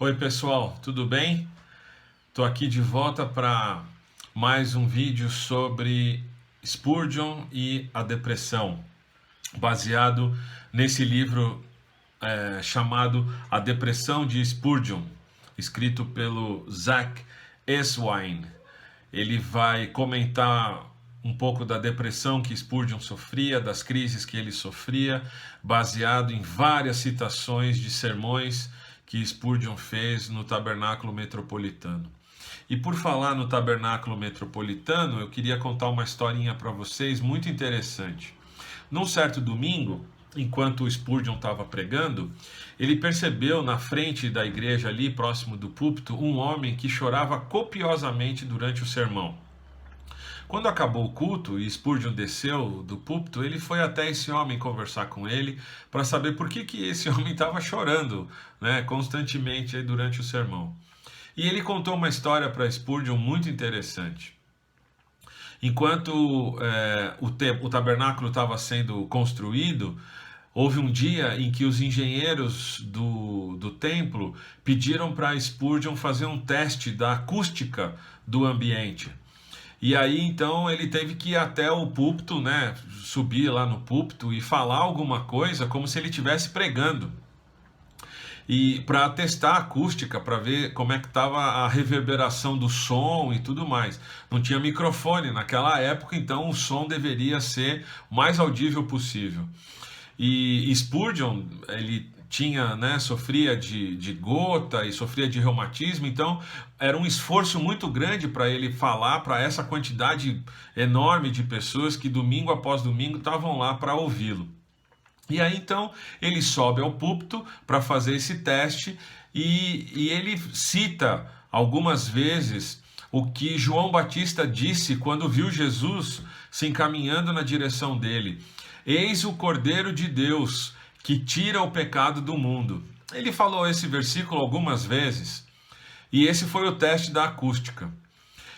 Oi pessoal, tudo bem? Estou aqui de volta para mais um vídeo sobre Spurgeon e a depressão, baseado nesse livro chamado A Depressão de Spurgeon, escrito pelo Zach Eswine. Ele vai comentar um pouco da depressão que Spurgeon sofria, das crises que ele sofria, baseado em várias citações de sermões que Spurgeon fez no Tabernáculo Metropolitano. E por falar no Tabernáculo Metropolitano, eu queria contar uma historinha para vocês muito interessante. Num certo domingo, enquanto o Spurgeon estava pregando, ele percebeu na frente da igreja ali, próximo do púlpito, um homem que chorava copiosamente durante o sermão. Quando acabou o culto e Spurgeon desceu do púlpito, ele foi até esse homem conversar com ele para saber por que esse homem estava chorando, né, constantemente durante o sermão. E ele contou uma história para Spurgeon muito interessante. Enquanto o tabernáculo estava sendo construído, houve um dia em que os engenheiros do templo pediram para Spurgeon fazer um teste da acústica do ambiente. E aí então ele teve que ir até o púlpito, né, subir lá no púlpito e falar alguma coisa como se ele estivesse pregando. E para testar a acústica, para ver como é que estava a reverberação do som e tudo mais. Não tinha microfone naquela época, então o som deveria ser o mais audível possível. E Spurgeon, ele tinha, né, sofria de gota e sofria de reumatismo, então era um esforço muito grande para ele falar para essa quantidade enorme de pessoas que domingo após domingo estavam lá para ouvi-lo. E aí então ele sobe ao púlpito para fazer esse teste e ele cita algumas vezes o que João Batista disse quando viu Jesus se encaminhando na direção dele. Eis o Cordeiro de Deus que tira o pecado do mundo. Ele falou esse versículo algumas vezes e esse foi o teste da acústica.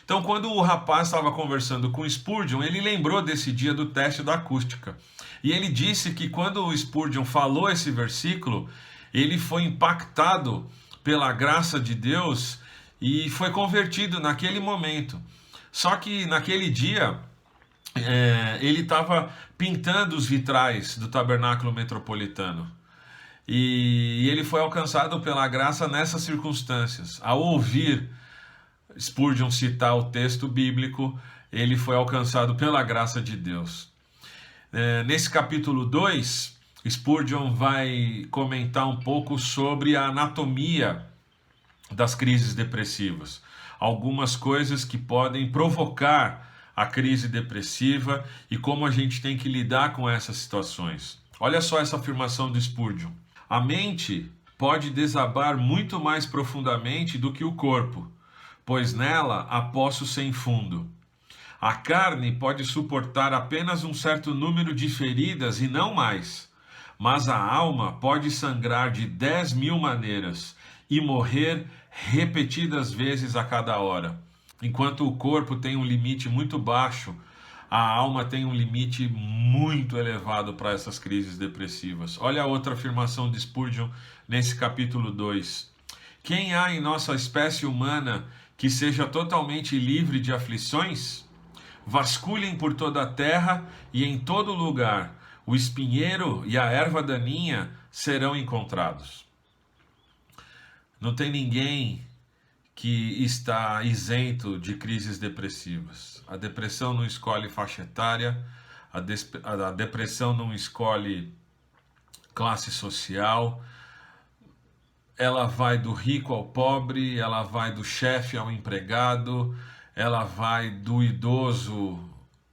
Então, quando o rapaz estava conversando com Spurgeon, ele lembrou desse dia do teste da acústica. E ele disse que quando o Spurgeon falou esse versículo, ele foi impactado pela graça de Deus e foi convertido naquele momento. Só que naquele dia, ele estava pintando os vitrais do Tabernáculo Metropolitano. E ele foi alcançado pela graça nessas circunstâncias. Ao ouvir Spurgeon citar o texto bíblico, ele foi alcançado pela graça de Deus. Nesse capítulo 2, Spurgeon vai comentar um pouco sobre a anatomia das crises depressivas. Algumas coisas que podem provocar a crise depressiva e como a gente tem que lidar com essas situações. Olha só essa afirmação do Spurgeon. A mente pode desabar muito mais profundamente do que o corpo, pois nela há poço sem fundo. A carne pode suportar apenas um certo número de feridas e não mais, mas a alma pode sangrar de 10.000 maneiras e morrer repetidas vezes a cada hora. Enquanto o corpo tem um limite muito baixo, a alma tem um limite muito elevado para essas crises depressivas. Olha a outra afirmação de Spurgeon nesse capítulo 2. Quem há em nossa espécie humana que seja totalmente livre de aflições? Vasculhem por toda a terra e em todo lugar, o espinheiro e a erva daninha serão encontrados. Não tem ninguém que está isento de crises depressivas. A depressão não escolhe faixa etária, a depressão não escolhe classe social, ela vai do rico ao pobre, ela vai do chefe ao empregado, ela vai do idoso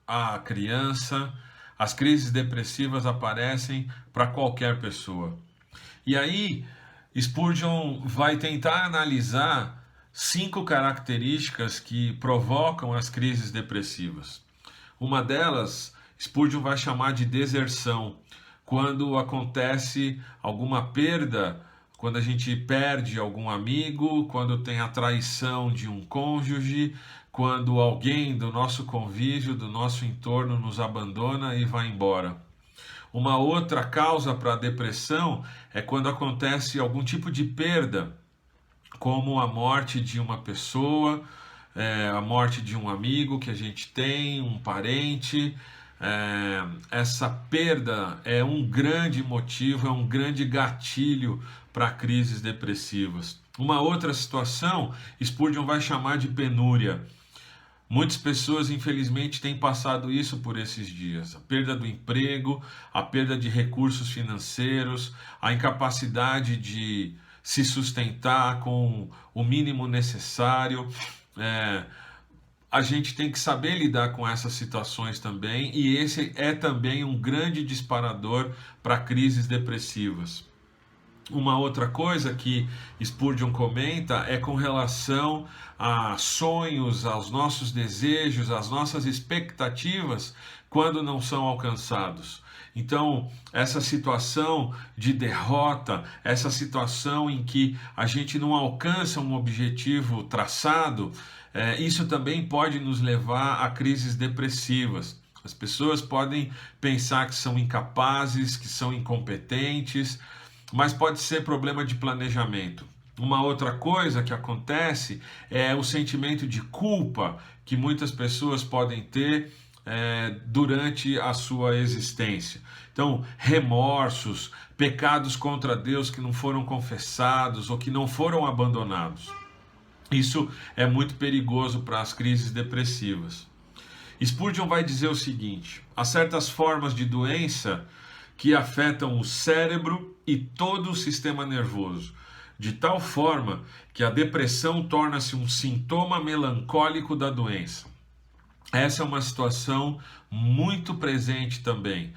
à criança. As crises depressivas aparecem para qualquer pessoa. E aí, Spurgeon vai tentar analisar 5 características que provocam as crises depressivas. Uma delas, Spurgeon vai chamar de deserção, quando acontece alguma perda, quando a gente perde algum amigo, quando tem a traição de um cônjuge, quando alguém do nosso convívio, do nosso entorno nos abandona e vai embora. Uma outra causa para a depressão é quando acontece algum tipo de perda como a morte de uma pessoa, a morte de um amigo que a gente tem, um parente. Essa perda é um grande motivo, é um grande gatilho para crises depressivas. Uma outra situação, Spurgeon vai chamar de penúria. Muitas pessoas, infelizmente, têm passado isso por esses dias. A perda do emprego, a perda de recursos financeiros, a incapacidade de se sustentar com o mínimo necessário. A gente tem que saber lidar com essas situações também, e esse é também um grande disparador para crises depressivas. Uma outra coisa que Spurgeon comenta é com relação a sonhos, aos nossos desejos, às nossas expectativas quando não são alcançados. Então, essa situação de derrota, essa situação em que a gente não alcança um objetivo traçado, isso também pode nos levar a crises depressivas. As pessoas podem pensar que são incapazes, que são incompetentes, mas pode ser problema de planejamento. Uma outra coisa que acontece é o sentimento de culpa que muitas pessoas podem ter durante a sua existência. Então, remorsos, pecados contra Deus que não foram confessados ou que não foram abandonados. Isso é muito perigoso para as crises depressivas. Spurgeon vai dizer o seguinte: há certas formas de doença que afetam o cérebro e todo o sistema nervoso, de tal forma que a depressão torna-se um sintoma melancólico da doença. Essa é uma situação muito presente também.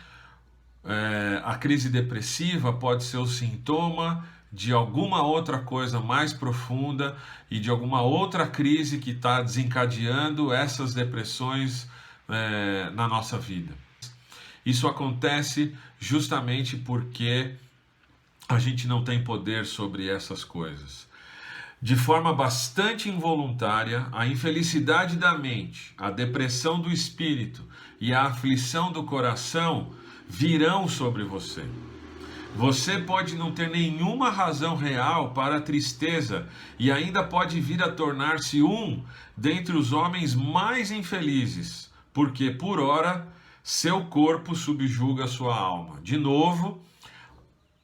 A crise depressiva pode ser o sintoma de alguma outra coisa mais profunda e de alguma outra crise que está desencadeando essas depressões na nossa vida. Isso acontece justamente porque a gente não tem poder sobre essas coisas. De forma bastante involuntária, a infelicidade da mente, a depressão do espírito e a aflição do coração virão sobre você. Você pode não ter nenhuma razão real para a tristeza e ainda pode vir a tornar-se um dentre os homens mais infelizes, porque, por ora, seu corpo subjuga sua alma. De novo,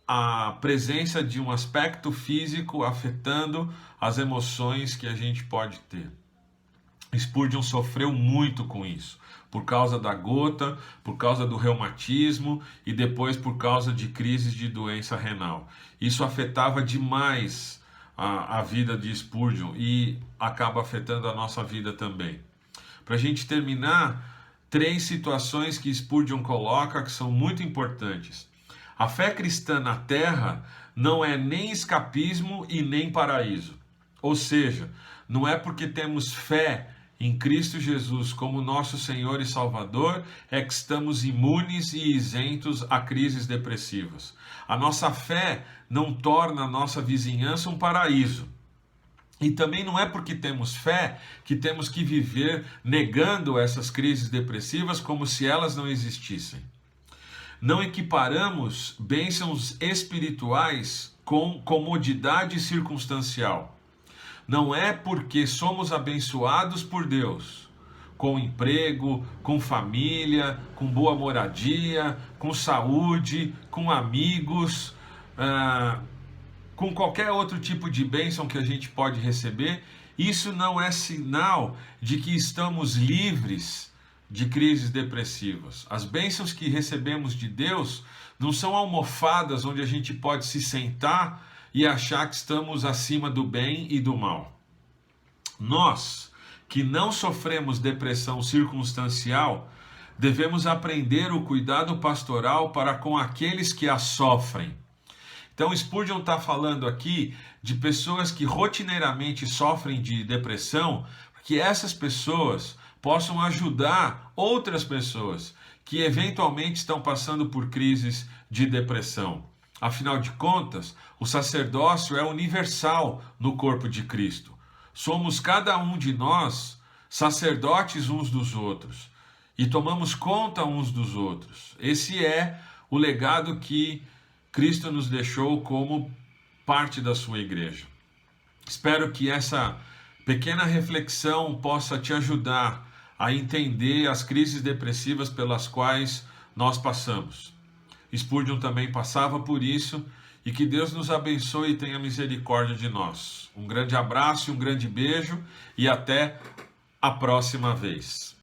a presença de um aspecto físico afetando as emoções que a gente pode ter. Spurgeon sofreu muito com isso, por causa da gota, por causa do reumatismo e depois por causa de crises de doença renal. Isso afetava demais a vida de Spurgeon e acaba afetando a nossa vida também. Para a gente terminar, 3 situações que Spurgeon coloca que são muito importantes. A fé cristã na terra não é nem escapismo e nem paraíso. Ou seja, não é porque temos fé em Cristo Jesus como nosso Senhor e Salvador é que estamos imunes e isentos a crises depressivas. A nossa fé não torna a nossa vizinhança um paraíso. E também não é porque temos fé que temos que viver negando essas crises depressivas como se elas não existissem. Não equiparamos bênçãos espirituais com comodidade circunstancial. Não é porque somos abençoados por Deus, com emprego, com família, com boa moradia, com saúde, com amigos, com qualquer outro tipo de bênção que a gente pode receber, isso não é sinal de que estamos livres de crises depressivas. As bênçãos que recebemos de Deus não são almofadas onde a gente pode se sentar e achar que estamos acima do bem e do mal. Nós, que não sofremos depressão circunstancial, devemos aprender o cuidado pastoral para com aqueles que a sofrem. Então, Spurgeon está falando aqui de pessoas que rotineiramente sofrem de depressão, que essas pessoas possam ajudar outras pessoas que eventualmente estão passando por crises de depressão. Afinal de contas, o sacerdócio é universal no corpo de Cristo. Somos cada um de nós sacerdotes uns dos outros e tomamos conta uns dos outros. Esse é o legado que Cristo nos deixou como parte da sua igreja. Espero que essa pequena reflexão possa te ajudar a entender as crises depressivas pelas quais nós passamos. Spurgeon também passava por isso, e que Deus nos abençoe e tenha misericórdia de nós. Um grande abraço e um grande beijo, e até a próxima vez.